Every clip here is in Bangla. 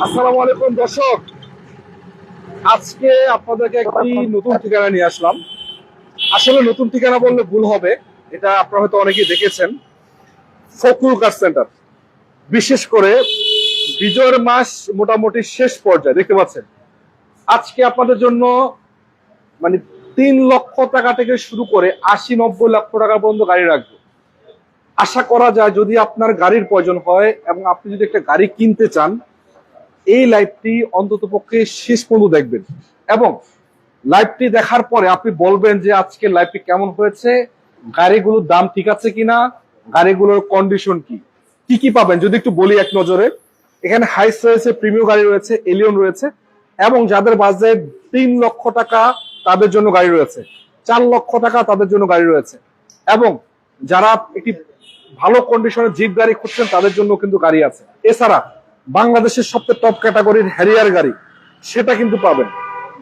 আসসালামু আলাইকুম দর্শক, আজকে আপনাদেরকে একটি নতুন ঠিকানা নিয়ে আসলাম। আসলে নতুন ঠিকানা বললে ভুল হবে, এটা আপনারা হয়তো অনেকেই দেখেছেন। ফখরুল কার সেন্টার, বিশেষ করে বিজয়ের মাস মোটামুটি শেষ পর্যায়ে দেখতে পাচ্ছেন। আজকে আপনাদের জন্য মানে 3 লক্ষ টাকা থেকে শুরু করে 80-90 লক্ষ টাকা পর্যন্ত গাড়ি রাখবো। আশা করা যায় যদি আপনার গাড়ির প্রয়োজন হয় এবং আপনি যদি একটা গাড়ি কিনতে চান, এই লাইভটি অন্তত পক্ষে শেষ পর্যন্ত দেখবেন এবং লাইভটি দেখার পরে আপনি বলবেন যে আজকে লাইভটি কেমন হয়েছে, গাড়িগুলোর দাম ঠিক আছে কিনা, গাড়িগুলোর কন্ডিশন কি কি কি পাবেন যদি একটু বলি এক নজরে। এখানে হাইস রয়েছে, প্রিমিয়াম গাড়ি রয়েছে, এলিয়ন রয়েছে এবং যাদের বাজেট 3 লক্ষ টাকা তাদের জন্য গাড়ি রয়েছে, 4 লক্ষ টাকা তাদের জন্য গাড়ি রয়েছে এবং যারা একটি ভালো কন্ডিশনের জিপ গাড়ি খুঁজছেন তাদের জন্য কিন্তু গাড়ি আছে। এছাড়া বাংলাদেশের সবচেয়ে টপ ক্যাটাগরির হ্যারিয়ার গাড়ি সেটা কিন্তু পাবেন।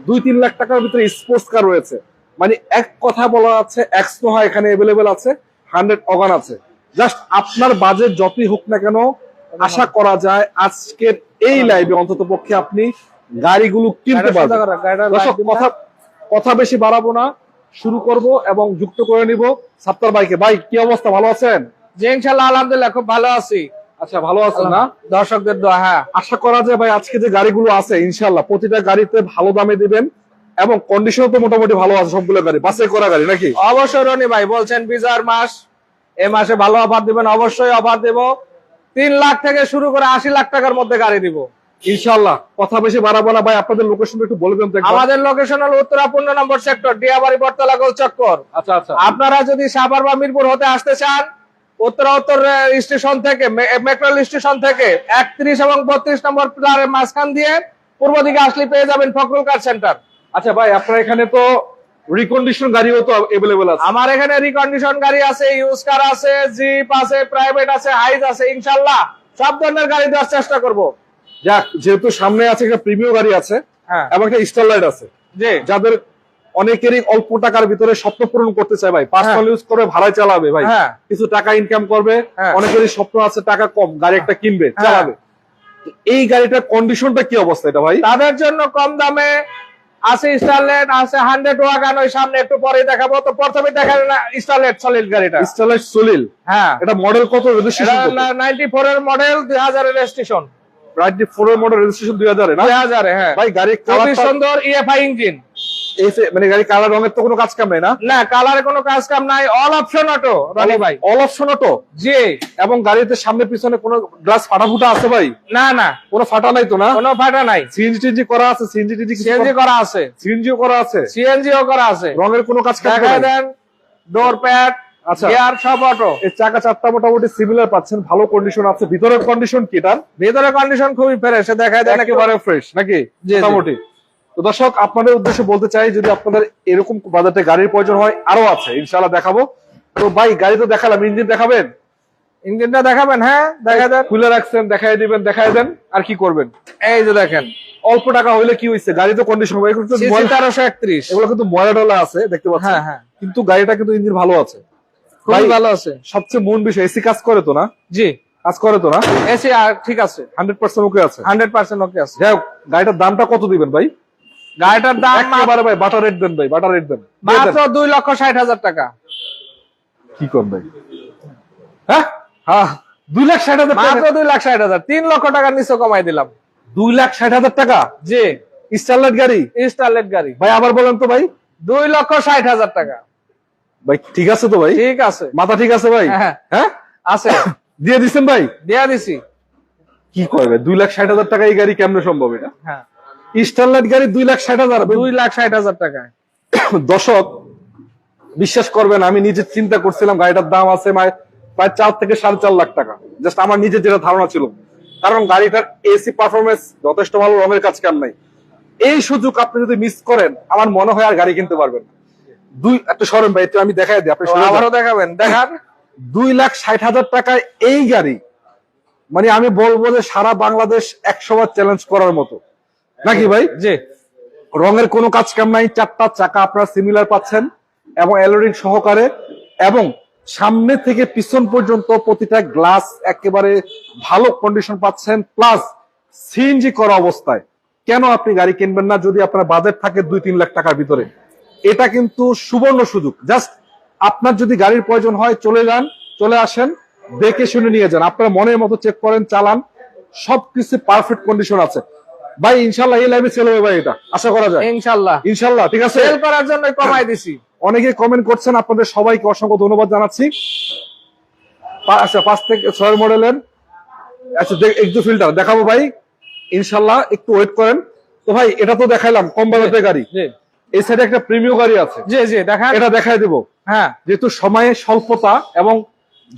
2-3 লাখ টাকার ভিতরে স্পোর্টস কার রয়েছে, মানে এক কথা বলা আছে এক্সনোহা এখানে অ্যাভেলেবেল আছে, 100 অগান আছে। জাস্ট আপনার বাজেট যতই হোক না কেন, আশা করা যায় আজকের এই লাইভে অন্তত পক্ষে আপনি গাড়িগুলো কিনতে পারবেন। দর্শক, কথা বেশি বাড়াবো না, শুরু করব এবং যুক্ত করে নিব সাত্তার ভাইকে। ভাই কি অবস্থা, ভালো আছেন? জি ইনশাআল্লাহ আলহামদুলিল্লাহ খুব ভালো আছি। আচ্ছা, ভালো আছেন না? দর্শকদের দোয়া। হ্যাঁ, আশা করা যায় ভাই আজকে যে গাড়িগুলো আছে ইনশাআল্লাহ প্রতিটা গাড়িতে ভালো দামে দিবেন এবং কন্ডিশন তো মোটামুটি ভালো আছে সবগুলো গাড়ি, বাছাই করা গাড়ি নাকি? অবশ্যই রনি ভাই বলছেন বিজয়ের মাস, এই মাসে ভালো অফার দিবেন। অবশ্যই অফার দেব, 3 লাখ থেকে শুরু করে 80 লাখ টাকার মধ্যে গাড়ি দিব ইনশাআল্লাহ। কথা বেশি বাড়াবো না ভাই, আপনাদের লোকেশনটা একটু বলে দেন তো একবার। আমাদের লোকেশন হলো উত্তরা 15 নম্বর সেক্টর, ডিয়াবাড়ি বটতলা গোল চক্কর। আচ্ছা আচ্ছা। আপনারা যদি সাভার বা মিরপুর হতে আসতে চান, উত্তরা উত্তর স্টেশন থেকে, মেট্রো স্টেশন থেকে 31 এবং 32 নম্বর প্লারের মাঝখান দিয়ে পূর্ব দিকে আসলে পেয়ে যাবেন ফখরুল কার সেন্টার। আচ্ছা ভাই, আপনার এখানে তো রিকন্ডিশন গাড়িও তো अवेलेबल আছে? আমার এখানে রিকন্ডিশন গাড়ি আছে, ইউজ কার আছে, জিপ আছে, প্রাইভেট আছে, হাইজ আছে। ইনশাআল্লাহ সব ধরনের গাড়ি দেওয়ার চেষ্টা করব। যাক, যেহেতু সামনে আছে একটা প্রিমিয়াম গাড়ি আছে হ্যাঁ, এবং একটা স্টারলাইট আছে, জি যাদের অনেকেরই অল্প টাকার ভিতরে স্বপ্ন পূরণ করতে চায় ভাই, পার্সোনাল ইউজ করে ভাড়ায় চালাবে ভাই, হ্যাঁ, কিছু টাকা ইনকাম করবে, হ্যাঁ, অনেকেরই স্বপ্ন আছে টাকা কম গাড়ি একটা কিনবে, চালাবে। এই গাড়িটার কন্ডিশনটা কি অবস্থা এটা ভাই? তাদের জন্য কম দামে আছে স্টারলেট, আছে 100 ওয়াগন। ওই সামনে একটু পরে দেখাবো। তো প্রথমে দেখাবেন না স্টারলেট সলিড গাড়িটা। স্টারলাইট সলিল, হ্যাঁ, এটা মডেল কত, রেজিস্ট্রেশন কত? 94 এর মডেল, 2000 এর রেজিস্ট্রেশন। 94 এর মডেল, রেজিস্ট্রেশন 2000 এ না? 2000 এ, হ্যাঁ ভাই গাড়ি খুবই সুন্দর ইএফআই ইঞ্জিন। মানে গাড়ি কালার রঙের তো কোনো কাজ কাম নাই না? না, কালারে কোনো কাজ কাম নাই, অল অপশন অটো রনি ভাই। অল অপশন অটো, জি। এবং গাড়িতে সামনে পিছনে কোনো গ্লাস ফাটা ফুটা আছে ভাই? না না, কোনো ফাটা নাই তো না? কোনো ফাটা নাই। সিএনজি টিএনজি করা আছে? সিএনজি টিএনজি সিএনজি করা আছে, সিএনজিও করা আছে, সিএনজিও করা আছে। রঙের কোনো কাজ কাম দেখায় নাই? দেন, ডোর প্যাড, আচ্ছা, গিয়ার সব অটো। এই চাকা চারটা মোটামুটি সিমিলার পাচ্ছেন, ভালো কন্ডিশন আছে। ভিতরের কন্ডিশন কি তার? ভিতরে কন্ডিশন খুবই ফ্রেশ, দেখায় দেন একেবারে ফ্রেশ নাকি? জি, জি। মোটামুটি। তো দর্শক, আপনাদের উদ্দেশ্যে বলতে চাই যদি আপনাদের এরকম বাজেটে গাড়ির প্রয়োজন হয়, আরো আছে ইনশাআল্লাহ দেখাবো। তো ভাই গাড়ি তো দেখালাম, ইঞ্জিন দেখাবেন? ইঞ্জিনটা দেখাবেন? হ্যাঁ দেখায় দেন। খুলে রাখছেন, দেখাই দিবেন, দেখাই দেন। আর কি করবেন? এই যে দেখেন, অল্প টাকা হইলে কি হইছে, গাড়ি তো কন্ডিশন হবে। সিসি 1331। এগুলো কিন্তু ময়লা ডলা আছে দেখতে পাচ্ছেন, হ্যাঁ হ্যাঁ, কিন্তু গাড়িটা কিন্তু ইঞ্জিন ভালো আছে, খুবই ভাই। ভালো আছে। সবচেয়ে মূল বিষয়, এসি কাজ করে তো না? জি, কাজ করে তো না? এসি ঠিক আছে, 100% ওকে আছে। 100% ওকে আছে। যাই হোক, গাড়িটার দামটা কত দিবেন ভাই? গাড়িটার দাম একেবারে ভাই বাটার রেট দেন ভাই, বাটার রেট দেন। মাত্র 2,60,000 টাকা। কি কর ভাই? হ্যাঁ হ্যাঁ, 2,60,000 টাকা, মাত্র 2,60,000, 3 লক্ষ টাকার নিচে কমাই দিলাম। 2,60,000 টাকা জি, স্টারলাইট গাড়ি? স্টারলেট গাড়ি ভাই আবার বলেন তো ভাই। 2,60,000 টাকা। ভাই ঠিক আছে তো ভাই? ঠিক আছে, মাথা ঠিক আছে ভাই? হ্যাঁ হ্যাঁ, আছে, দিয়ে দিচ্ছেন ভাই? দেয়া দিছি। কি করবে 2,60,000 টাকা এই গাড়ি কেমনে সম্ভব? এটা হ্যাঁ, স্টারলাইট গাড়ি 2,60,000? 2,60,000 টাকায়। দর্শক বিশ্বাস করবেন, আমি নিজে চিন্তা করছিলাম গাড়িটার দাম আছে প্রায় 4 থেকে 4.5 লাখ টাকা। জাস্ট আমার নিজের যেটা ধারণা ছিল, কারণ গাড়িটার এসি পারফরমেন্স যথেষ্ট ভালো, রঙের কাজ কাম নাই। এই সুযোগ আপনি যদি মিস করেন, আমার মনে হয় আর গাড়ি কিনতে পারবেন না। একটা সরেন ভাই, একটু আমি দেখাই দিই, আপনি আবারও দেখাবেন? দেখান। 2,60,000 টাকায় এই গাড়ি, মানে আমি বলবো যে সারা বাংলাদেশ 100 বার চ্যালেঞ্জ করার মতো নাকি ভাই? জি, রঙের কোনো কাজ কাম নাই, 4টা চাকা আপনারা সিমিলার পাচ্ছেন এবং অ্যালোরিং সহকারে, এবং সামনে থেকে পিছন পর্যন্ত প্রতিটা গ্লাস একেবারে ভালো কন্ডিশন পাচ্ছেন। প্লাস সিএনজি করা অবস্থায় কেন আপনি গাড়ি কিনবেন না যদি আপনার বাজেট থাকে 2-3 লাখ টাকার ভিতরে? এটা কিন্তু সুবর্ণ সুযোগ। জাস্ট আপনার যদি গাড়ির প্রয়োজন হয় চলে আসেন, দেখে শুনে নিয়ে যান, আপনার মনের মতো চেক করেন, চালান, সবকিছু পারফেক্ট কন্ডিশন আছে ভাই। ইনশাল্লাহ এই লাইভে সেল হবে ভাই, এটা আশা করা যায়। ইনশাআল্লাহ ইনশাল্লাহ, ঠিক আছে। সেল করার জন্য কমাই দিছি। অনেকে কমেন্ট করছেন, আপনাদের সবাইকে অসংখ্য ধন্যবাদ জানাচ্ছি। আচ্ছা 5 থেকে 6 মডেলের আচ্ছা একটু ফিল্টার দেখাবো ভাই, ইনশাল্লাহ একটু ওয়েট করেন। তো ভাই এটা তো দেখাইলাম কম বাজেটের গাড়ি, জি এই সাইডে একটা প্রিমিয়াম গাড়ি আছে, জি জি দেখান। এটা দেখাই দেবো। হ্যাঁ, যেহেতু সময়ে স্বল্পতা এবং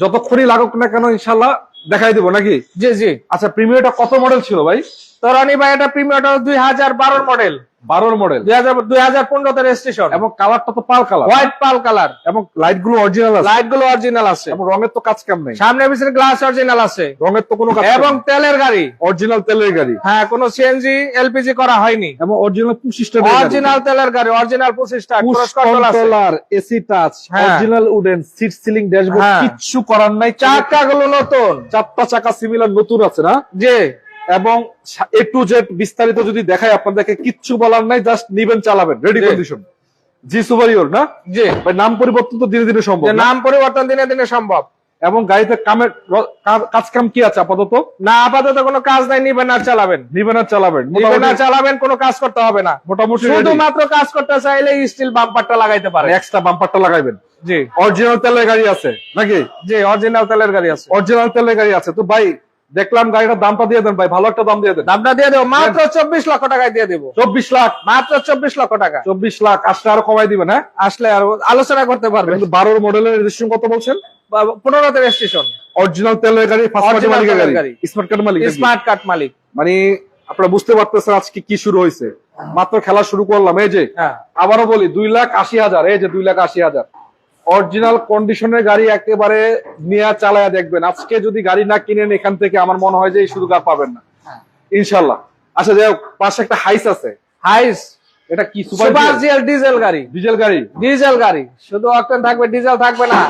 যতক্ষণই লাগুক না কেন ইনশাল্লাহ দেখাই দেবো নাকি। জি জি। আচ্ছা প্রিমিয়ামটা কত মডেল ছিল ভাই? তো রনি ভাই এটা প্রিমিয়ামটা 2012 মডেল, 12 মডেল, 2015 তে রেজিস্ট্রেশন, এবং কালারটা তো পাল কালার, হোয়াইট পাল কালার, এবং লাইট গুলো অরিজিনাল আছে, লাইট গুলো অরিজিনাল আছে, এবং রঙের তো কাজ কাম নেই, সামনে পিছনে গ্লাস অরিজিনাল আছে, রঙের তো কোনো কাজ এবং তেলের গাড়ি, অরিজিনাল তেলের গাড়ি। হ্যাঁ কোনো সিএনজি এলপিজি করা হয়নি, এবং অরিজিনাল পুশ সিস্টেম, অরিজিনাল তেলের গাড়ি, original push start, push controller, AC touch, original wooden seat, ceiling, dashboard, কিচ্ছু করার নাই। চাকাগুলো নতুন, 4টা চাকা সিমিলার নতুন আছে না? জি। এবং এ টু জেড বিস্তারিত যদি দেখাই আপনাদেরকে, কিচ্ছু বলার নাই, জাস্ট নিবেন চালাবেন, রেডি কন্ডিশন। জি সুপারিয়র না জি ভাই? নাম পরিবর্তন তো ধীরে ধীরে সম্ভব, নাম পরিবর্তন দিনে দিনে সম্ভব। এবং গাড়িতে কাজ কাম কি আছে আপাতত? না আপাতত কোনো কাজ নাই, নিবেন আর চালাবেন, নিবেন আর চালাবেন, নিবেন আর চালাবেন, কোনো কাজ করতে হবে না, মোটামুটি শুধুমাত্র কাজ করতে চাইলে স্টিল বাম্পারটা লাগাইতে পারে, এক্সট্রা বাম্পারটা লাগাইবেন। জি অরিজিনাল তেলের গাড়ি আছে নাকি? জি অরিজিনাল তেলের গাড়ি আছে, অরিজিনাল তেলের গাড়ি আছে। তো ভাই দেখলাম গাড়িটার দামটা দিয়ে দেন ভাই, ভালো একটা দাম দিয়ে দেন। দামটা দিয়ে দেবো মাত্র 24 লক্ষ টাকায় দিয়ে দেবো। 24 লাখ, মাত্র 24 লক্ষ টাকা। 24 লাখ আসলে আরো কমাই দিবেন। হ্যাঁ আসলে আর আলোচনা করতে পারবেন। 12 মডেলের রেজিস্ট্রেশন কত বলছেন? 15 তে রেজিস্ট্রেশন, অরিজিনাল তেলের গাড়ি, ফার্স্ট পার্টি মালিকের গাড়ি, স্মার্ট কার্ড মালিক, স্মার্ট কার্ড মালিক। মানে আপনারা বুঝতে পারতেছেন আজকে কি শুরু হয়েছে, মাত্র খেলা শুরু করলাম। এই যে আবারও বলি 2,80,000, এই যে 2,80,000 অরিজিনাল কন্ডিশনের গাড়ি, একেবারে নিয়ে চালায়া দেখবেন। আজকে যদি গাড়ি না কিনেন এখান থেকে, আমার মনে হয় যে এই সুযোগ আর পাবেন না ইনশাল্লাহ। আচ্ছা যাই হোক, পাশে একটা হাইস আছে, হাইস, এটা কি? সুপার জিএল ডিজেল গাড়ি, ডিজেল গাড়ি, ডিজেল গাড়ি, শুধু অকটেন থাকবে, ডিজেল থাকবে না।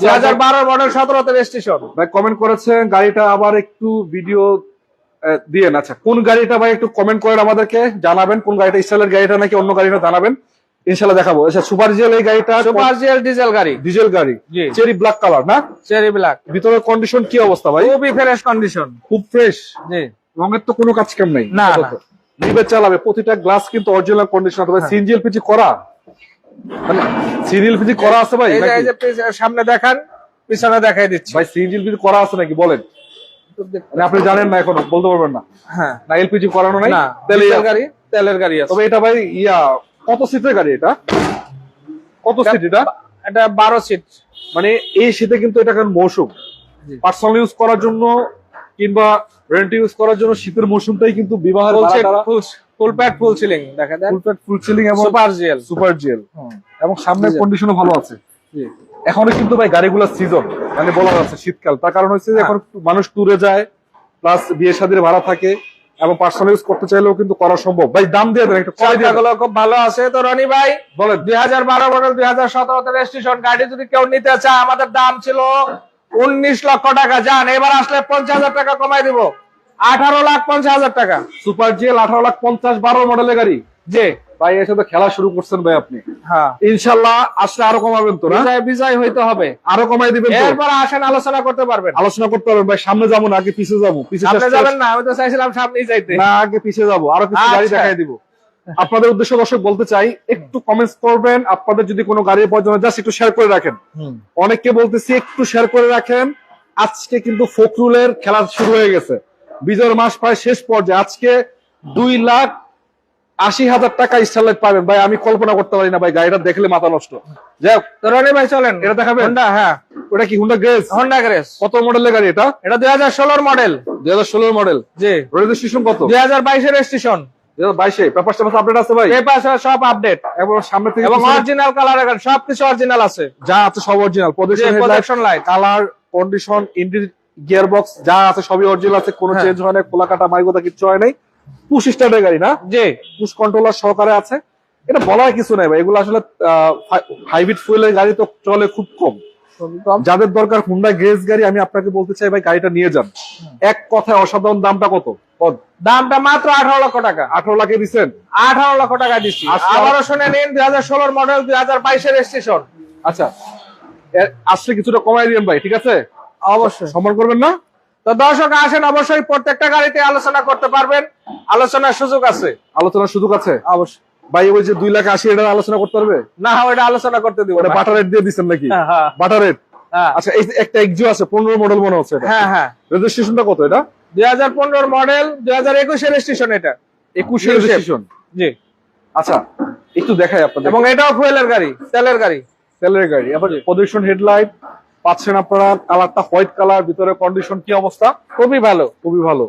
2012 মডেল, 17 তে রেজিস্ট্রেশন। ভাই কমেন্ট করেছেন গাড়িটা আবার একটু ভিডিও দিয়েন। আচ্ছা কোন গাড়িটা ভাই একটু কমেন্ট করেন, আমাদেরকে জানাবেন কোন গাড়িটা, স্টাইলের গাড়িটা নাকি অন্য গাড়িটা জানাবেন, ইনশাল্লাহ দেখাবো। আচ্ছা সুপার জিএল এই গাড়িটা, সুপার জিএল ডিজেল গাড়ি, ডিজেল গাড়ি, জি চেরি ব্ল্যাক কালার না? Cherry black. ভিতরের কন্ডিশন কি অবস্থা ভাই? খুবই ফ্রেশ কন্ডিশন, খুব ফ্রেশ, জি রঙের তো কোনো কাজ কাম নেই, না নিবে চালাবে, প্রতিটা গ্লাস কিন্তু অরিজিনাল কন্ডিশন। তবে সিএনজি এলপিজি করা, মানে সিএনজি এলপিজি করা আছে ভাই? এই যে সামনে দেখান, পিছনে দেখাই দিচ্ছি ভাই। সিএনজি এলপিজি করা আছে নাকি বলেন? মানে আপনি জানেন না এখনো, বলতে পারবেন না? হ্যাঁ না এলপিজি করানো নাই, না, তেলের গাড়ি, তেলের গাড়ি আছে। তবে এটা ভাই কত সিটের গাড়ি? এটা কত সিট? এটা 12 সিট। মানে এই শীতে কিন্তু এটা কারণ মৌসুম, পার্সোনাল ইউজ করার জন্য কিংবা রেন্ট ইউজ করার জন্য শীতের মৌসুমটাই কিন্তু বিবাহের ফুল প্যাড ফুল সিলিং দেখা যায়, ফুল প্যাড ফুল সিলিং এবং সুপার জিএল, এবং সামনের কন্ডিশনও ভালো আছে। এখনো কিন্তু ভাই গাড়িগুলো সিজন, মানে বলা যাচ্ছে শীতকাল, তার কারণ হচ্ছে যে এখন মানুষ ট্যুরে যায়, প্লাস বিয়ে শাদীর ভাড়া থাকে, এবং পার্সোনাল ইউজ করতে চাইলেও কিন্তু করা সম্ভব। ভাই দাম দিয়ে দেন একটু, চাকাগুলো খুব ভালো আছে। তো রনি ভাই বলেন, 2012 মডেল, 2017 তে রেজিস্ট্রেশন গাড়ি যদি কেউ নিতে চায়, আমাদের দাম ছিল 19 লক্ষ টাকা। যান এবার আসলে 50,000 টাকা কমাই দিব, 18,50,000 টাকা। সুপার জিএল 18,50,000, 12 মডেলের গাড়ি। জি ভাই এর সাথে খেলা শুরু করছেন ভাই আপনি। হ্যাঁ ইনশাল্লাহ আসলে আরো কমাবেন তো? না বিজয় হইতে হবে, আরো কমাই দিবেন তো? এরপর আসেন আলোচনা করতে পারবেন, আলোচনা করতে পারবেন ভাই। সামনে যাবো না আগে পিছিয়ে যাবো? সামনে যাবেন না, আমি তো চাইছিলাম সামনেই যাইতে। না আগে পিছিয়ে যাবো, আরো কিছু গাড়ি দেখাই দিব। আপনাদের উদ্দেশ্য দর্শক বলতে চাই, একটু কমেন্টস করবেন, আপনাদের যদি কোনো গাড়ির প্রয়োজন হয় জাস্ট একটু শেয়ার করে রাখেন। অনেককে বলতেছি একটু শেয়ার করে রাখেন। আজকে কিন্তু ফখরুলের খেলা শুরু হয়ে গেছে, বিজয়ের মাস প্রায় শেষ পর্যায়ে। আজকে 2,80,000 টাকা স্টারলাইট পাবেন ভাই, আমি কল্পনা করতে পারি না ভাই, গাড়িটা দেখলে মাথা নষ্ট। যাই হোক রনি ভাই চলেন এটা দেখাবেন। হোন্ডা, হ্যাঁ ওটা কি হোন্ডা গ্রেস? Honda grace. কত মডেলের গাড়ি এটা? এটা 2016 মডেল। 2016 মডেল, জি। রেজিস্ট্রেশন কত? 2022 এর রেজিস্ট্রেশন। 2022 পেপারস আপডেট আছে ভাই? পেপারস সব আপডেট, এবং সামনে থেকে এবং অরিজিনাল কালার, সবকিছু অরিজিনাল আছে, যা আছে সব original. Projection light, colour, condition, gear box যা আছে সবই অরিজিনাল আছে, কোনো চেঞ্জ হয় না, খোলা কাটা মাইগোদা কিছু হয় নাই। পুশ স্টার্টের গাড়ি না? জি, পুশ কন্ট্রোলার সহকারে আছে। এটা বলার কিছু নাই ভাই, এগুলো আসলে হাইব্রিড ফুয়েলের গাড়ি তো চলে খুব কম, খুবই কম। যাদের দরকার হুন্ডা গ্রেস গাড়ি, আমি আপনাকে বলতে চাই ভাই গাড়িটা নিয়ে যান। এক কথায় অসাধারণ। দামটা কত? দামটা মাত্র 18 লক্ষ টাকা। 18 লাখে দিচ্ছেন? 18 লক্ষ টাকা দিচ্ছি। আচ্ছা। আবারও শুনে নিন, 2016 মডেল, 2022 রেজিস্ট্রেশন। আচ্ছা, আসলে কিছুটা কমাই দিবেন ভাই, ঠিক আছে? অবশ্যই সম্মান করবেন না? তো দর্শক আসেন, অবশ্যই প্রত্যেকটা গাড়িতে আলোচনা করতে পারবেন, আলোচনার সুযোগ আছে। আলোচনার সুযোগ আছে অবশ্যই। ভাই। ওই যে 2,80,000 এটা আলোচনা করতে পারবে? না, ওইটা আলোচনা করতে দিব ওটা না। বাটার রেট দিয়ে দিচ্ছেন নাকি? হ্যাঁ। Butter rate. হ্যাঁ আচ্ছা, এই যে একটা এক্সিও আছে 15 মডেল মনে হচ্ছে এটা। হ্যাঁ। রেজিস্ট্রেশনটা কত এটা? 2015 মডেল, 2021 রেজিস্ট্রেশন এটা। 21 রেজিস্ট্রেশন। জি। আচ্ছা, একটু দেখাই আপনাদের। এবং এটাও ফুয়েলের গাড়ি, তেলের গাড়ি। তেলের গাড়ি। আবার প্রজেকশন হেডলাইট পাচ্ছেন আপনারা, কালারটা হোয়াইট কালার, ভিতরে কন্ডিশন কি অবস্থা? খুবই ভালো। খুবই ভালো।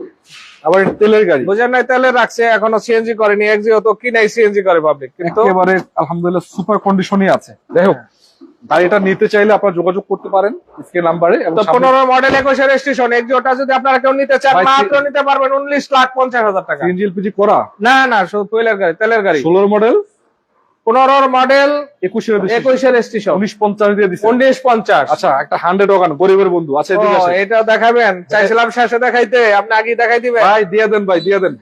আবার এটা তেলের গাড়ি, বুঝেন নাই, তেলের রাখছে, এখনো সিএনজি করেনি। এক্সিও তো কিনাই সিএনজি করে পাবলিক, কিন্তু একেবারে আলহামদুলিল্লাহ সুপার কন্ডিশনই আছে। যাই হোক, গাড়িটা নিতে চাইলে আপনারা যোগাযোগ করতে পারেন স্ক্রিন নাম্বারে। এবং তো 15 মডেল 21 রেজিস্ট্রেশন এক্সিওটা যদি আপনারা কেউ নিতে চান, ভাই, মাত্র নিতে পারবেন 19,50,000 টাকা। সিএনজি এলপিজি করা। না, শুধু ফুয়েলের গাড়ি, তেলের গাড়ি। 16 মডেল, 15 মডেল, 21 21 রেজিস্ট্রেশন, 1950 দিয়ে দিচ্ছেন। 1950। আচ্ছা, একটা 100 ওয়াগান গরিবের বন্ধু আছে, এদিকে আসেন। এটা দেখাবেন? চাইছিলাম শেষে দেখাইতে, আপনি আগে দেখাই দিবেন। ভাই দিয়ে দেন, ভাই দিয়ে দেন,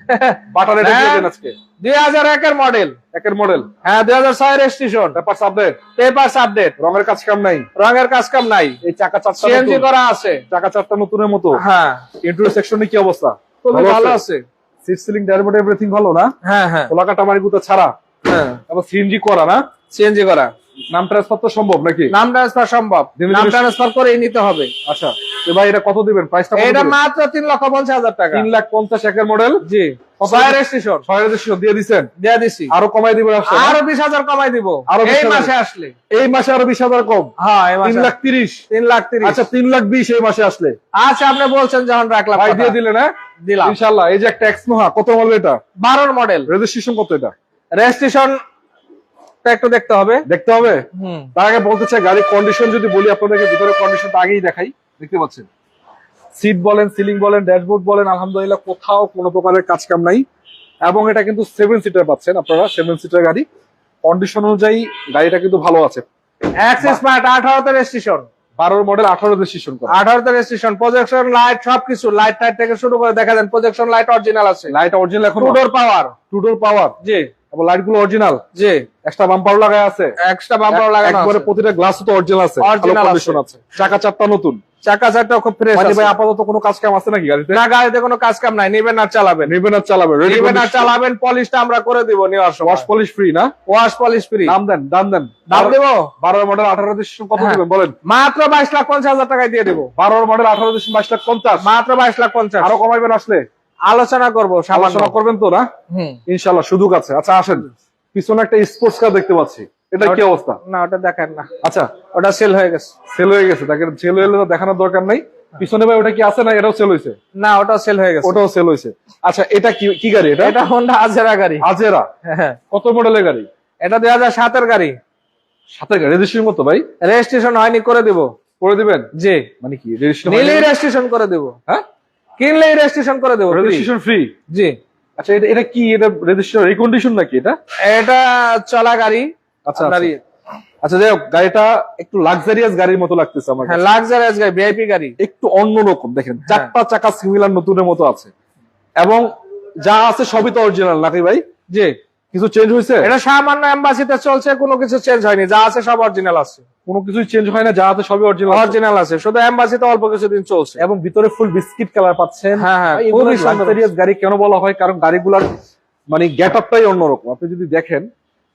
বাটার রেটে দিয়ে দেন আজকে। 2001 এর মডেল। একের মডেল। হ্যাঁ, 2006 registration. Papers update. Papers update. রঙের কাজ কাম নাই, রঙের কাজ কাম নাই। এই চাকা চারটা সিএনজি নতুন। করা আছে। চাকা চারটা নতুনের মতো। হ্যাঁ, ইন্টেরিয়র সেকশনে কি অবস্থা? খুবই ভালো আছে। সিট সিলিং ড্যাশবোর্ড এভরিথিং ভালো না? হ্যাঁ। কোলাকাটা মারিগুতা ছাড়া। হ্যাঁ, তারপর সিএনজি করা না? সিএনজি করা। নাম ট্রান্সফার তো সম্ভব নাকি? নাম ট্রান্সফার সম্ভব, দিনে নাম দিনে- ট্রান্সফার করেই নিতে হবে। আচ্ছা, তো ভাই এটা কত দিবেন? প্রাইসটা কত এটা দিবেন? মাত্র 3,50,000 টাকা। 3,50,000 একের মডেল। জি। কত? 6 রেজিস্ট্রেশন 6 রেজিস্ট্রেশন দিয়ে দিবেন? দিয়ে দিছি। আরো কমাই দিবেন আসলে? আরো 20,000 কমাই দিব আরো এই 20,000 মাসে আসলে। এই মাসে আরো 20,000 কম? হ্যাঁ, এই মাসে 3,30,000। 3,30,000। আচ্ছা, 3,20,000 এই মাসে আসলে। আচ্ছা, আপনি বলছেন যখন রাখলাম ভাই কথা। দিয়ে দিলেন? হ্যাঁ, দিলাম। ইনশাআল্লাহ। এই যে একটা এক্সমোহা, কত মডেল এটা? 12 মডেল। রেজিস্ট্রেশন কত এটা? রেজিস্ট্রেশন একটু দেখতে হবে। দেখতে হবে। হুম। তার আগে বলতে চাই, গাড়ির কন্ডিশন যদি বলি আপনাদেরকে, ভিতরে কন্ডিশনটা আগেই দেখাই। দেখতে পাচ্ছেন, সিট বলেন, সিলিং বলেন, ড্যাশবোর্ড বলেন, আলহামদুলিল্লাহ কোথাও কোনো প্রকারের কাজ কাম নাই। এবং এটা কিন্তু 7 সিটার পাচ্ছেন আপনারা, 7 সিটার গাড়ি। কন্ডিশন অনুযায়ী গাড়িটা কিন্তু ভালো আছে। অ্যাক্সেস স্মার্ট 18 তে রেজিস্ট্রেশন। 12 মডেল, 18 রেজিস্ট্রেশন করা। 18 তে রেজিস্ট্রেশন, প্রজেকশন লাইট সবকিছু, লাইট টাইট থেকে শুরু করে দেখা যান, প্রজেকশন লাইট অরিজিনাল আছে। লাইট অরিজিনাল, এখন টু ডোর পাওয়ার। টু ডোর পাওয়ার। জি এবং লাইট গুলো অরিজিনাল। জি। এক্সট্রা বাম্পার লাগায় আছে। এক্সট্রা বাম্পার লাগানো একবারে আছে। প্রতিটা গ্লাস তো অরিজিনাল আছে, Original ভালো কন্ডিশন আছে। চাকা চারটা নতুন। চাকা চারটা খুব ফ্রেশ মানে আছে। ভাই আপাতত কোনো কাজ কাম আছে নাকি গাড়িতে? না, গাড়িতে কোনো কাজ কাম নাই, নেবেন আর চালাবেন। নেবেন আর চালাবেন, রেডি নেবেন আর চালাবেন, পলিশটা আমরা করে দিব নেওয়ার সময়। ওয়াশ পলিশ ফ্রি না? Wash polish free. দাম দেন, দাম দেন। দাম দেব 12 মডেল 18 রেজিস্ট্রেশন কত হ্যাঁ। দিবেন বলেন? মাত্র 22,50,000 টাকায় দিয়ে দেবো। 12 মডেল 18 রেজিস্ট্রেশন 22,50,000। মাত্র 22,50,000। আরো কমাইবেন আসলে? আলোচনা করবো সামান্য। আলোচনা করবেন তো না? হুম। ইনশাআল্লাহ সুযোগ আছে। আচ্ছা আসেন, পিছনে একটা স্পোর্টস কার দেখতে পাচ্ছি, এটা কি অবস্থা? না, ওটা দেখেন না, আচ্ছা, ওটা সেল হয়ে গেছে। সেল হয়ে গেছে। দেখেন, সেল হয়ে গেলে তো দেখানোর দরকার নাই। পিছনে ভাই ওটা কি আছে না? এটাও সেল হয়েছে? না, ওটাও সেল হয়ে গেছে। ওটাও সেল হয়েছে। আচ্ছা, এটা কি কি গাড়ি? এটা এটা হোন্ডা আজেরা গাড়ি। আজেরা। হ্যাঁ, কত মডেলের গাড়ি? এটা 2007 এর গাড়ি। সাথে রেজিস্ট্রেশন কত ভাই? রেজিস্ট্রেশন হয়নি, করে দিব। করে দিবেন? জি। মানে কি রেজিস্ট্রেশন? নিলেই রেজিস্ট্রেশন করে দিব। হ্যাঁ, কিনলেই রেজিস্ট্রেশন করে দেবো। Registration free. জি। আচ্ছা, এটা এটা কি? এটা রেজিস্ট্রেশন রিকন্ডিশন নাকি এটা? এটা চলা গাড়ি। আচ্ছা আপনার আচ্ছা। আচ্ছা, যাই হোক, গাড়িটা একটু লাক্সারিয়াস গাড়ির মতো লাগতেছে আমার হ্যাঁ, কাছে। লাক্সারিয়াস গাড়ি, ভিআইপি গাড়ি। একটু অন্যরকম। দেখেন, চারটা চাকা সিমিলার নতুনের মতো আছে, এবং যা আছে সবই তো অরিজিনাল নাকি ভাই? জি। কিছু চেঞ্জ হয়েছে? এটা সামান্য এম্বাসিতে চলছে, কোনো কিছু চেঞ্জ হয়নি, যা আছে সব অরিজিনাল আছে। কোনো কিছুই চেঞ্জ হয় না, যা আছে সবই অরিজিনাল। অরিজিনাল আছে, শুধু এম্বাসিতে অল্প কিছুদিন চলছে। এবং ভিতরে ফুল বিস্কিট কালার পাচ্ছেন। হ্যাঁ, হ্যাঁ, ভাই, খুবই এগুলো সুন্দর। লাক্সারিয়াস গাড়ি কেন বলা হয়? কারণ গাড়িগুলার মানে গেট আপটাই অন্যরকম। আপনি যদি দেখেন,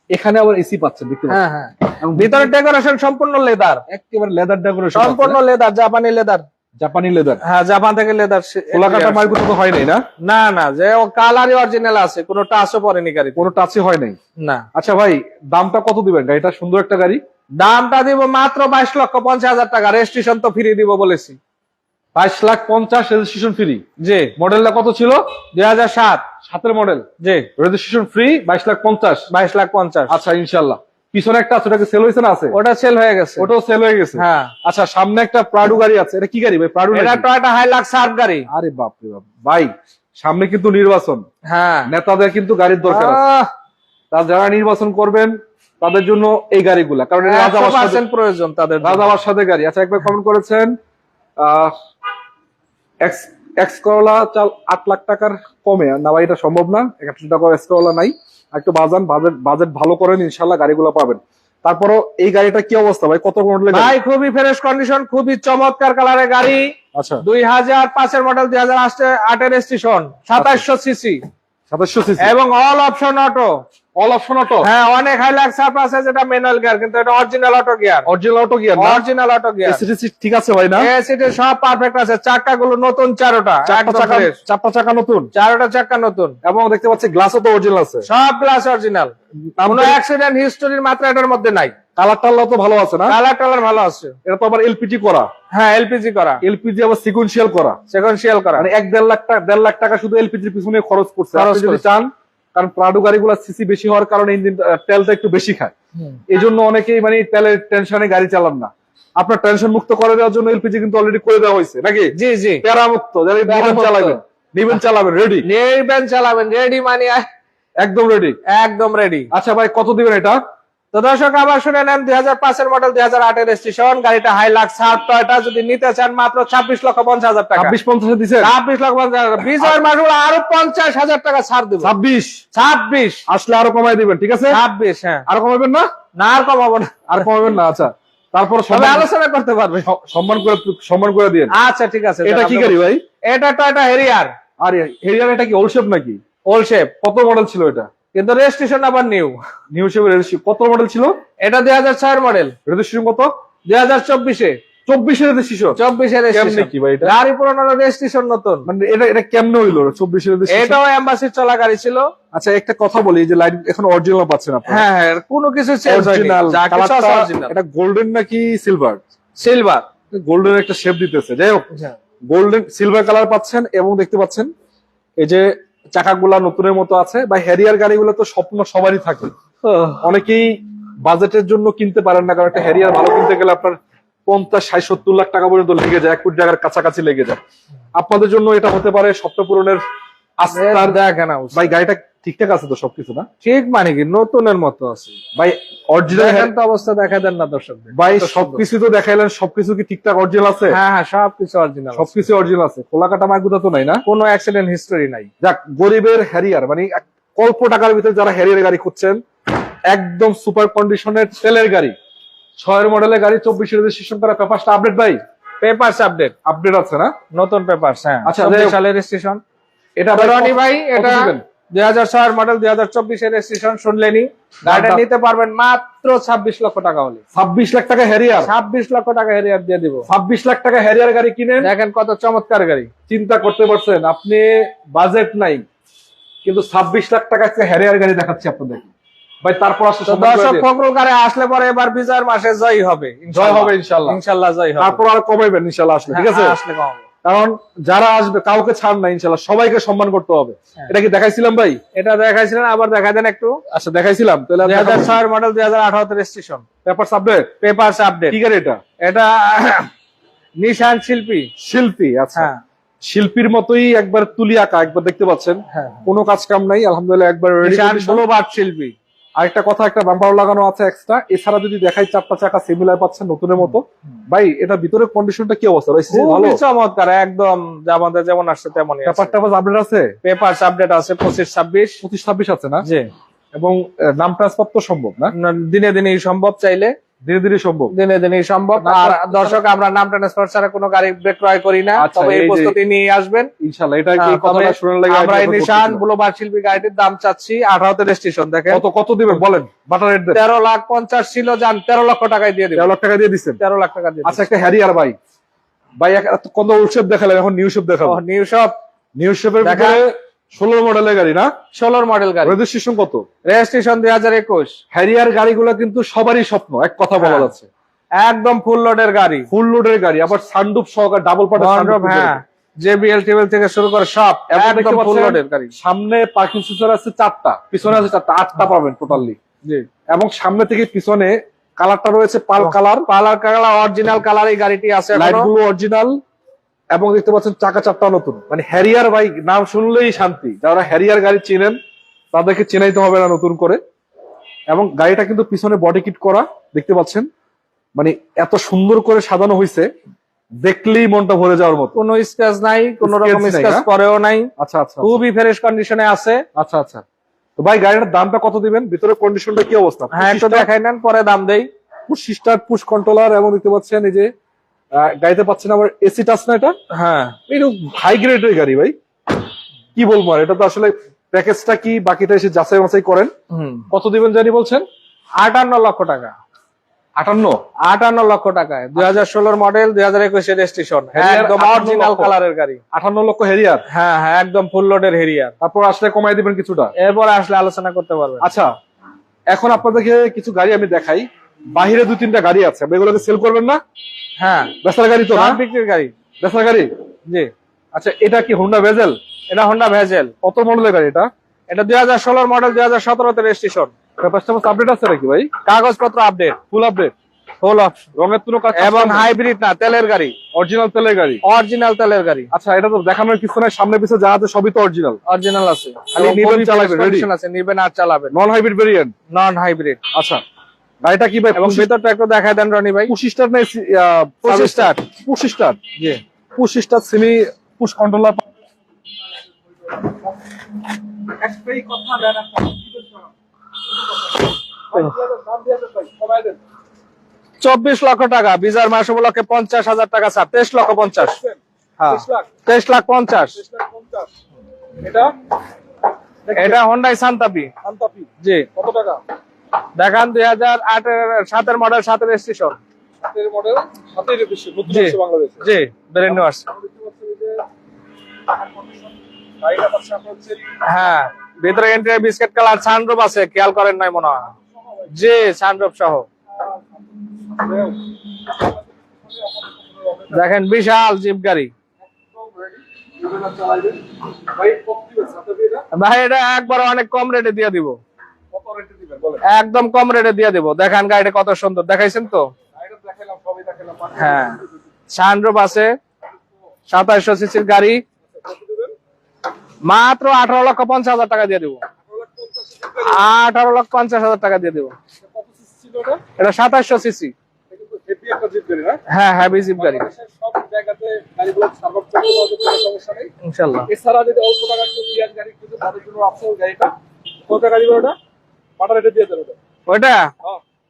এখানে আবার এসি পাচ্ছেন, দেখতে হ্যাঁ পাচ্ছেন। হ্যাঁ। ভিতরে ডেকোরেশন সম্পূর্ণ লেদার। একেবারে লেদার ডেকোরেশন, সম্পূর্ণ লেদার, জাপানি লেদার। জাপানি লেদার। হ্যাঁ, জাপান থেকে লেদার। কোলাকাটা মার্কুটো তো হয় নাই না? না না, যে কালারই অরিজিনাল আছে, কোনো টাচও পড়েনি গাড়ি, কোনো টাচই হয় নাই। না। আচ্ছা ভাই, দামটা কত দিবেন? গাড়িটা সুন্দর একটা গাড়ি। দামটা দিব মাত্র 22,50,000 টাকা। রেজিস্ট্রেশন তো ফ্রি দিব বলেছি। 22,50,000 রেজিস্ট্রেশন ফ্রি। জি। মডেলটা কত ছিল? 2007। 7 মডেল। জি। Registration free 22,50,000। 22,50,000। আচ্ছা, ইনশাআল্লাহ। পিছনে একটা আছে, ওটাকে সেল হয়েছে না? আছে, ওটা সেল হয়ে গেছে। ওটাও সেল হয়ে গেছে। হ্যাঁ। আচ্ছা, সামনে একটা প্রাডু গাড়ি আছে, এটা কি গাড়ি ভাই? প্রাডু এটা নাকি? টয়োটা হাইলাক্স সার্ফ গাড়ি। আরে বাপ রে বাপ ভাই, সামনে কিন্তু নির্বাচন, হ্যাঁ। নেতাদের কিন্তু গাড়ির দরকার আছে। তা যারা নির্বাচন করবেন, তাদের জন্য এই গাড়িগুলা, কারণ এটা রাজা 100% প্রয়োজন তাদের জন্য। রাজা বাদশাদের গাড়ি। আচ্ছা, একবার কমেন্ট করেছেন এক্স করলা চাল 8 লাখ টাকার কমে না ভাই, এটা সম্ভব না, 1 টাকা এক্স করলা নাই, একটু বাজেট ভালো করেন, ইনশাল্লাহ গাড়িগুলো পাবেন। তারপরও এই গাড়িটা কি অবস্থা ভাই, কত মডেলের ভাই? খুবই ফ্রেশ কন্ডিশন, খুবই চমৎকার কালারের গাড়ি। আচ্ছা, 2005 এর মডেল, 2008 এর রেজিস্ট্রেশন, 2700 সিসি 2700 সিসি এবং all option auto. All option auto? হ্যাঁ, অনেক হাইলাক্স আপ আছে যেটা ম্যানুয়াল গিয়ার, কিন্তু এটা original auto gear. Original auto gear? Original auto gear. এসিটি ঠিক আছে ভাই? না, এসিটি সব পারফেক্ট আছে, চাকাগুলো নতুন, চারটা চাকা নতুন, চারটা চাকা নতুন, এবং দেখতে পাচ্ছি গ্লাসও তো অরিজিনাল আছে, সব গ্লাস অরিজিনাল, কোনো অ্যাক্সিডেন্ট হিস্টোরির মাত্রা এটার মধ্যে নাই। কালার টালার তো ভালো আছে না? কালার ভালো আছে। এটা তো আবার এলপিজি করা? হ্যাঁ, এলপিজি করা, এলপিজি আবার সিকোয়েন্সিয়াল করা, সেকোয়েন্সিয়াল করা, মানে 1-1.5 লাখ টাকা শুধু এলপিজির পিছনে খরচ করছে। আপনি যদি চান, কারণ প্রাডো গাড়িগুলো সিসি বেশি হওয়ার কারণে ইঞ্জিন তেলটা একটু বেশি খায়, এই জন্য অনেকেই মানে তেলের টেনশনে গাড়ি চালান না। আপনার টেনশন মুক্ত করে দেওয়ার জন্য এলপিজি কিন্তু অলরেডি করে দেওয়া হয়েছে নাকি? জি জি, প্যারা মুক্ত, চালাবেন রেডি, চালাবেন রেডি, মানে একদম রেডি, একদম রেডি। আচ্ছা ভাই, কত দিবেন এটা? তো দর্শক আবার শুনে নেন, 2005 এর মডেল, 2008 এর রেজিস্ট্রেশন, গাড়িটা হাইলাক্স টয়োটা, যদি নিতে চান মাত্র 26,50,000 টাকা। 26-50 দিচ্ছেন? 26,50,000, বিজয়ের মাসুল আরো 50,000 টাকা ছাড় দেব। 26 আসলে আরো কমাই দিবেন, ঠিক আছে? 26, হ্যাঁ। আরো কমাবেন না? না, আর কমাবো না। আর কমাবেন না? আচ্ছা, তারপর সবাই আলোচনা করতে পারবে, সম্মান করে দিয়েন। আচ্ছা, ঠিক আছে। এটা কি গাড়ি ভাই? এটা টয়োটা হেরিয়ার। আরে হেরিয়ার, এটা কি ওল্ড শেপ নাকি? Old shape. কত মডেল ছিল এটা? কিন্তু রেজিস্ট্রেশন আবার নিউ শেপের রেজিস্ট্রেশন। কত মডেল ছিল এটা? 2006 এর মডেল। রেজিস্ট্রেশন কত? 2024 এ। 24 এর রেজিস্ট্রেশন? 24 এর রেজিস্ট্রেশন। কেমনে কি ভাই এটা? গাড়ি পুরনো, রেজিস্ট্রেশন নতুন। মানে এটা কেমনে হইলো 24 এর রেজিস্ট্রেশন? এটাও এম্বাসির চলা গাড়ি ছিল। আচ্ছা, একটা কথা বলি, যে লাইট এখন অরিজিনাল পাচ্ছেন আপনারা? হ্যাঁ হ্যাঁ, কোনো কিছু চেঞ্জ হয়নি, যা কিছু আছে অরিজিনাল। এটা গোল্ডেন নাকি সিলভার? সিলভার। গোল্ডেন একটা শেপ দিতেছে, যাই হোক, গোল্ডেন সিলভার কালার পাচ্ছেন। এবং দেখতে পাচ্ছেন এই যে চাকাগুলা নতুনের মতো আছে। বা হ্যারিয়ার গাড়িগুলো তো স্বপ্ন সবারই থাকে, অনেকেই বাজেটের জন্য কিনতে পারেন না, কারণ একটা হ্যারিয়ার ভালো কিনতে গেলে আপনার 50-60-70 লাখ টাকা পর্যন্ত লেগে যায়, 1 কোটি টাকার কাছাকাছি লেগে যায়। আপনাদের জন্য এটা হতে পারে স্বপ্ন পূরণের আস্থার। দেখেন ভাই, গাড়িটা ঠিকঠাক আছে তো সবকিছু? না ঠিক, মানে কি নতুনের মতো আছে ভাই? অরিজিনাল তো অবস্থা দেখা দেন না দর্শকদের? ভাই, সবকিছু তো দেখাইলেন, সবকিছু কি ঠিকঠাক অরিজিনাল আছে? হ্যাঁ হ্যাঁ, সবকিছু অরিজিনাল, সবকিছু অরিজিনাল আছে, খোলা কাটা মাগুদা তো নাই না? কোনো অ্যাক্সিডেন্ট হিস্টোরি নাই। যাক, গরিবের হ্যারিয়ার, মানে অল্প টাকার ভিতরে যারা হ্যারিয়ার গাড়ি খুঁজছেন, একদম সুপার কন্ডিশনের তেলের গাড়ি, 6 মডেলের গাড়ি, 24 রেজিস্ট্রেশন করা, পেপারটা আপডেট ভাই? পেপারস আপডেট আছে না? নতুন পেপারস, হ্যাঁ। আচ্ছা, 24 সালের রেজিস্ট্রেশন। এটা রনি ভাই, এটা 2006 এর মডেল, 2024 এর রেজিস্ট্রেশন। শুনলেনি, গাড়িটা নিতে পারবেন মাত্র 26 লক্ষ টাকা হলে। 26 লাখ টাকা হ্যারিয়ার? 26 লক্ষ টাকা হ্যারিয়ার দিয়ে দিব। 26 লাখ টাকা হ্যারিয়ার গাড়ি কিনেন, দেখেন কত চমৎকার গাড়ি। চিন্তা করতে পারছেন? আপনি বাজেট নাই, কিন্তু 26 লাখ টাকা একটা হ্যারিয়ার গাড়ি দেখাচ্ছি আপনাদেরকে ভাই। তারপর আসলে দর্শক ফখরুল গাড়ি আসলে পরে এবার বিজয়ের মাসে জয় হবে, জয় হবে ইনশাআল্লাহ, ইনশাআল্লাহ জয় হবে। তারপর আর কমাইবেন ইনশাআল্লাহ আসলে, ঠিক আছে? আসলে কমাবো, কারণ যারা আসবে কাউকে ছাড় না, ইনশাআল্লাহ সবাইকে সম্মান করতে হবে। এটা কি দেখাইছিলাম ভাই? এটা দেখাইছিলেন, আবার দেখাই দেন একটু। আচ্ছা, দেখাইছিলাম। তাহলে 2006 model, 2018 registration, papers update? Papers update. কি গাড়ি এটা? এটা নিশান শিল্পী। আচ্ছা, শিল্পীর মতোই একবার তুলি আঁকা, একবার দেখতে পাচ্ছেন, কোনো কাজ কাম নাই, আলহামদুলিল্লাহ, একবার নিশান ব্লুবার্ড শিল্পী। আরেকটা কথা, একটা বাম্পার লাগানো আছে এক্সট্রা। এছাড়া যদি দেখাই, 4টা চাকা সিমিলার পাচ্ছেন নতুনের মতো। ভাই, এটা ভিতরে কন্ডিশনটা কি অবস্থা? ভালো, চমৎকার, একদম আমাদের যেমন আসছে তেমনই। পেপারটা আপডেট আছে? পেপারস আপডেট আছে, 25-26 আছে না? জি। এবং নাম ট্রান্সফার তো সম্ভব না? দিনে দিনেই সম্ভব, চাইলে ধীরে ধীরে সম্ভব, দিনে দিনেই সম্ভব। আর দর্শক, আমরা নাম ট্রান্সফার ছাড়া কোনো গাড়ি বিক্রয় করি না, তবে এই প্রস্তুতি নিয়ে আসবেন ইনশাআল্লাহ। এটা কি কথাটা শুনে লাগে? আমরা এই নিশান ব্লুবার্ড শিল্পী গাড়িটির দাম চাচ্ছি 18 তে রেজিস্ট্রেশন। দেখেন কত দিবেন বলেন? Butter rate then. 13,50,000 ছিল, যান 13 লক্ষ টাকায় দিয়ে দিবেন। 13 লাখ টাকা দিয়ে দিচ্ছেন? 13 লাখ টাকা দিয়ে। আচ্ছা, একটা হ্যারিয়ার ভাই, কত ওল্ড শেপ দেখালেন, এখন নিউ শেপ দেখাবো। নিউ শেপের ভিতরে 16 মডেলের গাড়ি না? 16 মডেল গাড়ি। রেজিস্ট্রেশন কত? রেজিস্ট্রেশন 2021। হ্যারিয়ার গাড়িগুলো কিন্তু সবারই স্বপ্ন, এক কথা বলা যাচ্ছে, একদম ফুল লোডের গাড়ি, ফুল লোডের গাড়ি, আবার সানরুফ সহকার, ডাবল পার্টের সানরুফ, হ্যাঁ, JBL টেবিল থেকে শুরু করে সব একদম ফুল লোডের গাড়ি। সামনে পার্কিং সেন্সর আছে 4টা, পিছনে আছে 4টা, 8টা পাবেন টোটালি। জি। এবং সামনে থেকে পিছনে কালারটা রয়েছে পাল কালার, অরিজিনাল কালার এই গাড়িটি আছে, লাইটগুলো অরিজিনাল। এবং দেখতে পাচ্ছেন চাকা 4টা নতুন, মানে হ্যারিয়ার ভাই নাম শুনলেই শান্তি। যারা হ্যারিয়ার গাড়ি চিনেন তাদেরকে চেনাইতে হবে না নতুন করে। এবং গাড়িটা কিন্তু পিছনে বডি কিট করা, দেখতে পাচ্ছেন। মানে এত সুন্দর করে সাজানো হয়েছে, দেখলেই মনটা ভরে যাওয়ার মতো। কোনো স্ক্র্যাচ নাই, কোনো রকম Scratch নাই, স্ক্র্যাচ হ্যাঁ? পরেও নাই, আচ্ছা আচ্ছা খুবই ফ্রেশ কন্ডিশনে আছে। আচ্ছা আচ্ছা। তো ভাই গাড়িটার দামটা কত দিবেন? ভিতরে কন্ডিশনটা কি অবস্থা? হ্যাঁ একটু দেখাই নেন, পরে দাম দেই। পুশ স্টার্ট, পুশ কন্ট্রোলার, এবং দেখতে পাচ্ছেন এই যে গাড়িতে পাচ্ছেন আবার এসি টাচ না এটা? হ্যাঁ এটা হাই গ্রেডের গাড়ি ভাই, কি বলবো আর। এটা তো আসলে প্যাকেজটা কি, বাকিটা এসে যাচাই বাছাই করেন। কত দিবেন জানি বলছেন? 58 লক্ষ টাকা। 58? 58 লক্ষ টাকায় 2016 মডেল, 2021 রেজিস্ট্রেশন, Harrier একদম 58 অরিজিনাল লক্ষ। কালারের গাড়ি। 58 লক্ষ হেরিয়ার? হ্যাঁ হ্যাঁ, একদম ফুল লোডের হেরিয়ার। তারপর আসলে কমাই দিবেন কিছুটা? এরপরে আসলে আলোচনা করতে পারবেন। আচ্ছা, এখন আপনাদেরকে কিছু গাড়ি আমি দেখাই। বাহিরে 2-3টা গাড়ি আছে, আপনি এগুলোকে সেল করবেন না? হ্যাঁ, বেচার গাড়ি তো না? সব বিক্রির গাড়ি। বেচার গাড়ি? জি। আচ্ছা, এটা কি হোন্ডা ভেজেল? এটা হোন্ডা ভেজেল। কত মডেলের গাড়ি এটা? এটা 2016 মডেল, 2017 তে রেজিস্ট্রেশন। পেপারস আপডেট আছে নাকি ভাই? কাগজপত্র update, full update? Full option, রঙের কোনো কাজ? এবং হাইব্রিড না, তেলের গাড়ি, অরিজিনাল তেলের গাড়ি? অরিজিনাল তেলের গাড়ি। আচ্ছা, এটা তো দেখানোর কিছু নাই, সামনে পিছে যা আছে সবই তো অরিজিনাল। অরিজিনাল আছে, খালি এবং নিবেন খুবই চালাবেন, fresh ready? condition আছে, নিবেন আর চালাবেন। Non hybrid variant? Non hybrid. আচ্ছা, গাড়িটা কি ভাই এবং ভিতরটা একটু দেখায় দেন রনি ভাই। পুশ স্টার্ট না? Push start. Push start? জি। Push start, semi push controller. 24 lakh টাকা, বিজার মাস উপলক্ষে 50,000 টাকা ছাড়, 23 লক্ষ 50। হ্যাঁ, 23 লাখ 50। এটা এটা হোন্ডাই সান্তাপি। জি। কত টাকা? দেখান 2007 মডেল, 7 রেজিস্ট্রেশন। মডেল, সাথে নতুন জি আসছে বাংলাদেশে। জি, ব্র্যান্ড নিউ আসছে। গাড়িটা পাচ্ছে আপনার হচ্ছে হ্যাঁ, ভিতরে এন্ট্রি বিস্কিট কালার, সানরুফ আছে, খেয়াল করেন নাই মনে হয়। জি, সানরুফ সহ। দেখেন বিশাল জিপ গাড়ি ভাই। এটা একবার অনেক কম রেটে দিয়ে দিব, একদম কম রেটে দিয়ে দিব। দেখেন গাড়িটা কত সুন্দর, দেখাইছেন তো? হ্যাঁ, সানরুফ আছে, 2700 সিসির গাড়ি, মাত্র 18,50,000 টাকা দিয়ে দিব। 18,50,000 টাকা দিয়ে দিব। এটা 2700 সিসি। হ্যাঁ, হেভি জিপ গাড়ি ইনশাআল্লাহ। এছাড়া যদি অল্প টাকা পিয়াজ গাড়ি খুঁজে তাদের জন্য আছে ওই গাড়িটা। কত টাকা দিবেন ওটা? পাটা রেটে দিয়ে দেন ওটা। ওইটা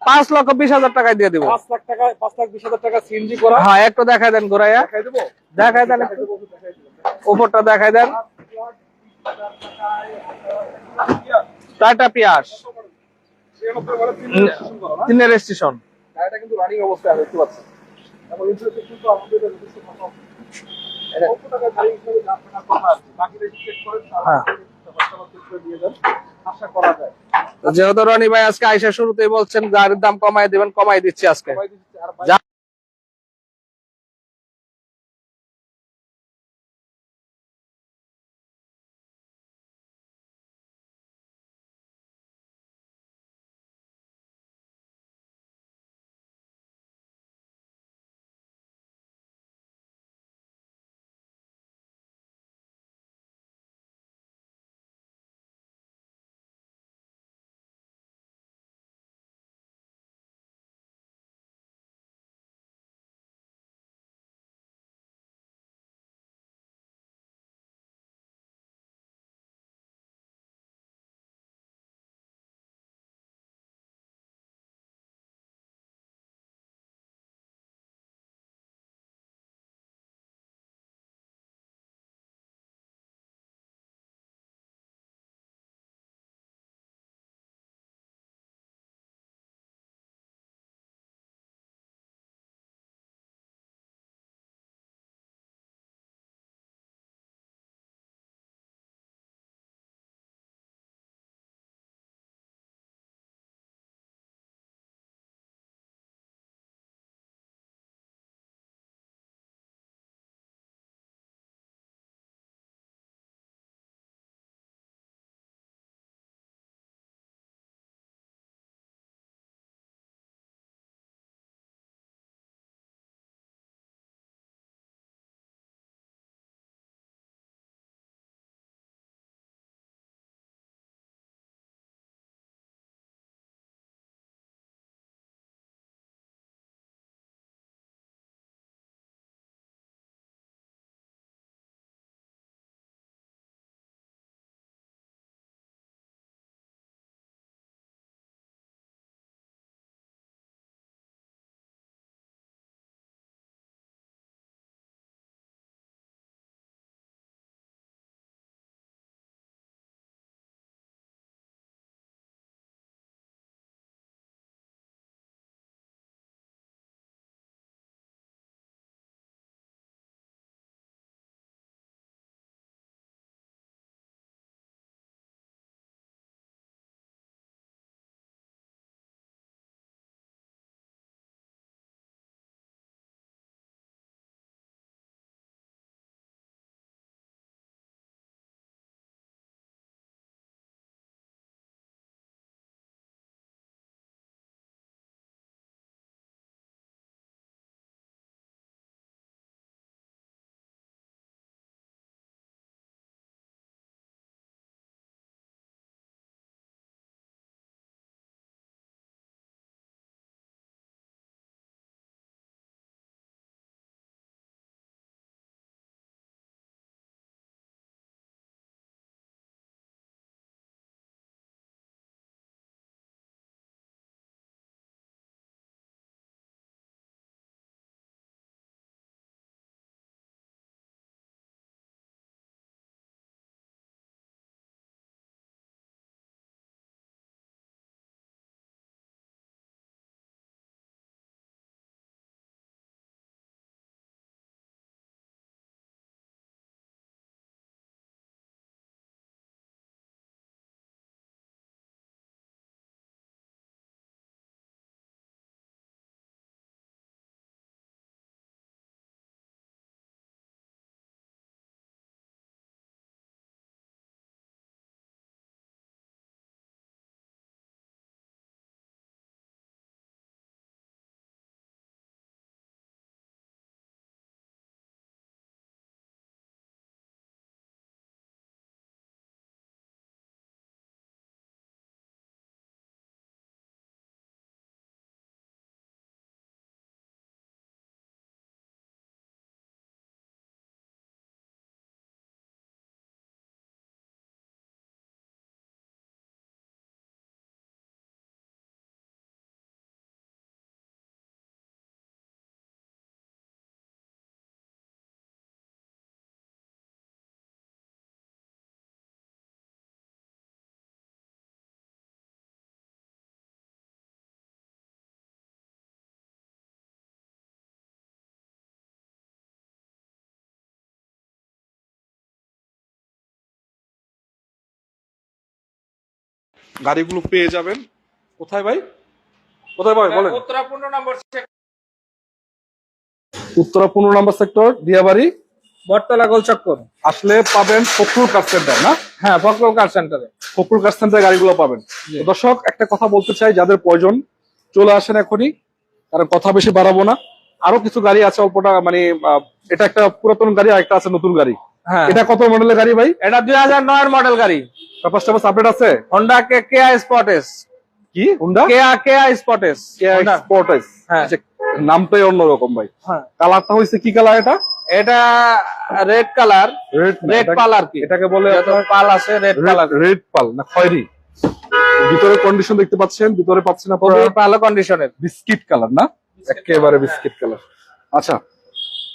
5,20,000 টাকায় দিয়ে দিব। 5 লাখ টাকা, 5,20,000 টাকা সিএনজি করা। হ্যাঁ, একটু দেখাই দেন ঘুরাইয়া, দেখাই দেবো? দেখাই দেন একটু। উপরটা দেখাই দেন। টাটা পিয়াস, 96 মানে 3 রেজিস্ট্রেশন করা না? 3 রেজিস্ট্রেশন। গাড়িটা কিন্তু রানিং অবস্থায় আছে, দেখতে পাচ্ছেন। এবং ইন্স্যুরেন্স কিন্তু আমাদের এটা যথেষ্ট ভালো। অল্প টাকা গাড়ি হিসেবে দাম টাকা কম আছে। বাকি রেট চেক করেন, হ্যাঁ। তারপর দিয়ে দেন, আশা করা যায়। যেহেতু রনি ভাই আজকে আইসা শুরুতেই বলছেন গাড়ির দাম কমাই দিবেন, কমাই দিচ্ছি আজকে। সবাই দিচ্ছে আর গাড়িগুলো পেয়ে যাবেন কোথায় ভাই? কোথায় ভাই বলেন? উত্তরা 15 নম্বর উত্তরা 15 নম্বর সেক্টর, দিয়াবাড়ি, বটতলা গোল চক্কর। আসলে পাবেন ফখরুল কার সেন্টার না? হ্যাঁ, ফখরুল কার সেন্টারে। ফখরুল কার সেন্টারে গাড়িগুলো পাবেন। জি। তো দর্শক একটা কথা বলতে চাই, যাদের প্রয়োজন চলে আসেন এখনই, কারণ কথা বেশি বাড়াবো না। আরো কিছু গাড়ি আছে অল্পটা, মানে এটা একটা পুরাতন গাড়ি আর একটা আছে নতুন গাড়ি। হ্যাঁ, এটা কত মডেলের গাড়ি ভাই? এটা 2009 এর মডেল গাড়ি। পেপার টেপার আপডেট আছে? হোন্ডা কেয়া স্পটেস। কি হুন্ডা? কেয়া স্পটেস। স্পোর্টেস। হ্যাঁ। নামটাই অন্যরকম ভাই। হ্যাঁ, কালারটা হয়েছে কি কালার এটা? এটা রেড কালার। রেড পাল আর কি, এটাকে বলে যত পাল আছে রেড কালার। রেড পাল না খয়েরি। ভিতরে কন্ডিশন দেখতে পাচ্ছেন, ভিতরে পাচ্ছেন খুবই আপনারা ভালো কন্ডিশনের। বিস্কিট কালার না? একেবারে বিস্কিট কালার। আচ্ছা,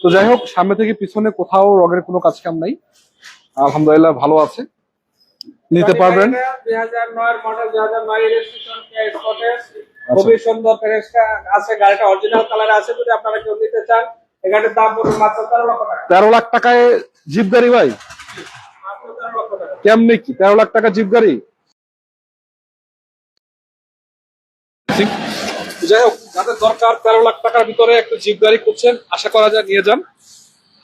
তো যাই হোক, সামনে থেকে পিছনে কোথাও রঙের কোনো কাজ কাম নাই, আলহামদুলিল্লাহ ভালো আছে, নিতে পারবেন। 2009 এর মডেল, 2009 এর রেজিস্ট্রেশন কেয়া স্পটেস। খুবই সুন্দর ফ্রেশটা আছে, গাড়িটা অরিজিনাল কালারে আছে। যদি আপনারা কেউ নিতে চান, এই গাড়ির দাম পড়বে মাত্র 13 লক্ষ টাকা। 13 লাখ টাকায় জিপ গাড়ি ভাই? মাত্র 13 লক্ষ টাকা। কেমনে কি 13 লাখ টাকা জিপ গাড়ি? যাই হোক, যাদের দরকার 13 লাখ টাকার ভিতরে একটা জিপ গাড়ি খুঁজছেন, আশা করা যায় নিয়ে যান।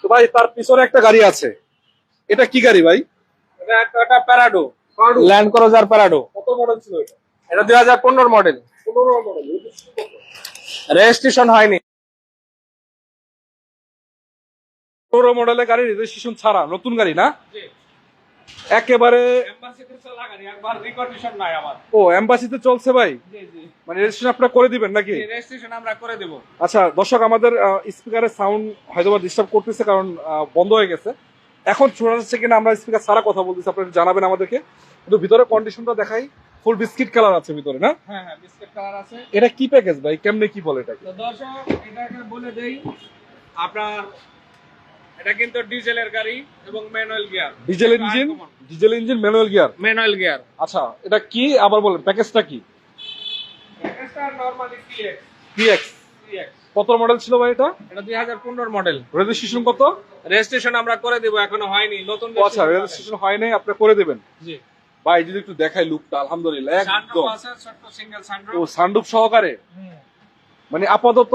তো ভাই তার পিছনে একটা গাড়ি আছে, এটা কি গাড়ি ভাই? এটা Toyota Prado, land cruiser Prado. কত মডেল ছিল এটা? এটা 2015 মডেল, 15 মডেল। রেজিস্ট্রেশন হয়নি। 15 মডেলের গাড়ি, রেজিস্ট্রেশন ছাড়া, নতুন গাড়ি না? একেবারে। এমবাসিতে চলা গাড়ি, একবার রিকন্ডিশন নাই আমার। ও, এমবাসিতে চলছে ভাই? জি জি, মানে রেজিস্ট্রেশন আপনারা করে দিবেন নাকি? রেজিস্ট্রেশন আমরা করে দেব। আচ্ছা দর্শক, আমাদের স্পিকারের সাউন্ড হয়তো ডিস্টার্ব করতেছে, কারণ বন্ধ হয়ে গেছে। এখন শোনা যাচ্ছে কিনা আমরা স্পিকার ছাড়া কথা বলতেছি, আপনারা জানাবেন আমাদেরকে। কিন্তু ভিতরে কন্ডিশনটা দেখাই, ফুল বিস্কিট কালার আছে ভিতরে না? হ্যাঁ হ্যাঁ, বিস্কিট কালার আছে। এটা কি প্যাকেজ ভাই, কেমনে কি বলে এটাকে? তো দর্শক, এটাকে বলে দেই, আপনার এটা কিন্তু ডিজেলের গাড়ি এবং manual gear. Diesel engine manual gear. Manual gear. আচ্ছা, এটা কি আবার বলেন, প্যাকেজটা কি? এটা নরমালি PX। PX। কত মডেল ছিল ভাই এটা? এটা 2015 মডেল। রেজিস্ট্রেশন কত? রেজিস্ট্রেশন আমরা করে দেব, এখনো হয়নি, নতুন ও আচ্ছা, রেজিস্ট্রেশন হয় নাই, আপনি করে দেবেন। জি। ভাই যদি একটু দেখাই লুকটা, আলহামদুলিল্লাহ একদম। সানরুফ আছে, ছোট সিঙ্গেল ও, সানরুফ। সানরুফ সহকারে। মানে আপাতত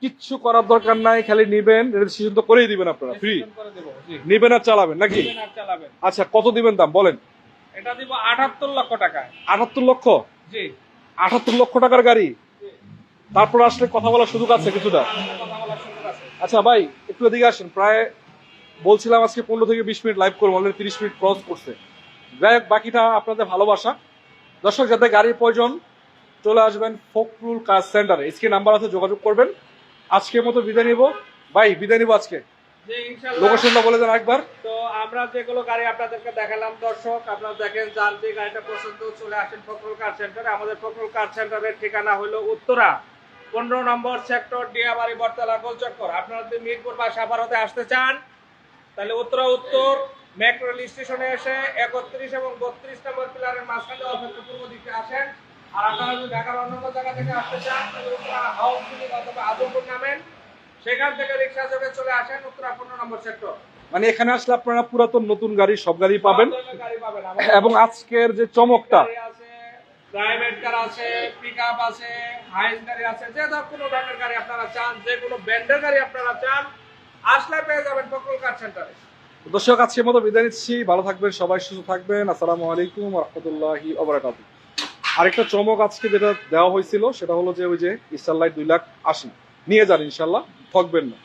কিচ্ছু করার দরকার নাই, খালি নিবেন, রেজিস্ট্রেশন তো করেই দিবেন আপনারা, ফ্রি করে দেব। জি, নিবেন আর চালাবেন নাকি? দিবেন আর চালাবেন। আচ্ছা, কত দিবেন দাম বলেন? এটা দিব 78 লক্ষ টাকায়। 78 লক্ষ? জি। 78 লক্ষ টাকার গাড়ি? তারপর আসলে কথা বলার সুযোগ আছে কিছুটা? কথা বলার সুযোগ আছে। আচ্ছা ভাই, একটু এদিকে আসেন। প্রায় বলছিলাম আজকে 15 থেকে 20 মিনিট লাইভ করবো, অলরেডি 30 মিনিট ক্রস করছে। যাই হোক, বাকিটা আপনাদের ভালোবাসা। দর্শক, যাদের গাড়ির প্রয়োজন চলে আসবেন ফখরুল কার সেন্টারে, স্ক্রিন নাম্বার আছে, যোগাযোগ করবেন। আজকের মতো বিদায় নিব ভাই, বিদায় নিব আজকে। জি, ইনশাআল্লাহ। লোকেশনটা বলে দেন একবার। তো আমরা যেগুলো গাড়ি আপনাদেরকে দেখালাম দর্শক, আপনারা দেখেন, যার যে গাড়িটা পছন্দ চলে আসেন ফখরুল কার সেন্টারে। আমাদের ফখরুল কার সেন্টারের ঠিকানা হলো উত্তরা 15 নম্বর সেক্টর, ডিয়াবাড়ি, বটতলা গোল চক্কর। আপনারা যদি মিরপুর বা সাভার হতে আসতে চান, তাহলে উত্তরা উত্তর মেট্রো রেল স্টেশনে এসে 31 এবং 32 নম্বর পিলারের মাঝখানে অথবা পূর্ব দিকে আসেন। আর আপনারা যদি ঢাকার অন্য জায়গা থেকে আসতে চান, তাহলে উত্তরা হাউস বিল্ডিং অথবা আদমপুর নামেন, সেখান থেকে রিক্সা যোগে চলে আসেন উত্তরা 15 নম্বর সেক্টর। মানে এখানে আসলে আপনারা পুরাতন নতুন গাড়ি সব গাড়ি পাবেন। সব ধরনের গাড়ি পাবেন। এবং আজকের যে চমকটা, গাড়ি আছে, প্রাইভেট কার আছে, পিকআপ আছে, হাইস গাড়ি আছে, যে কোনো ধরনের গাড়ি আপনারা চান, যে কোনো ব্র্যান্ডের গাড়ি আপনারা চান, আসলে পেয়ে যাবেন ফখরুল কার সেন্টারে। দর্শক, আজকের মতো বিদায় নিচ্ছি। ভালো থাকবেন সবাই, সুস্থ থাকবেন। আসসালামু আলাইকুম ওয়া রাহমাতুল্লাহি ওয়া বারাকাতুহু। আরেকটা চমক আজকে যেটা দেওয়া হয়েছিল, সেটা হলো যে ওই যে স্টারলাইট 2 লাখ 80 নিয়ে যান, ইনশাল্লাহ ঠকবেন না।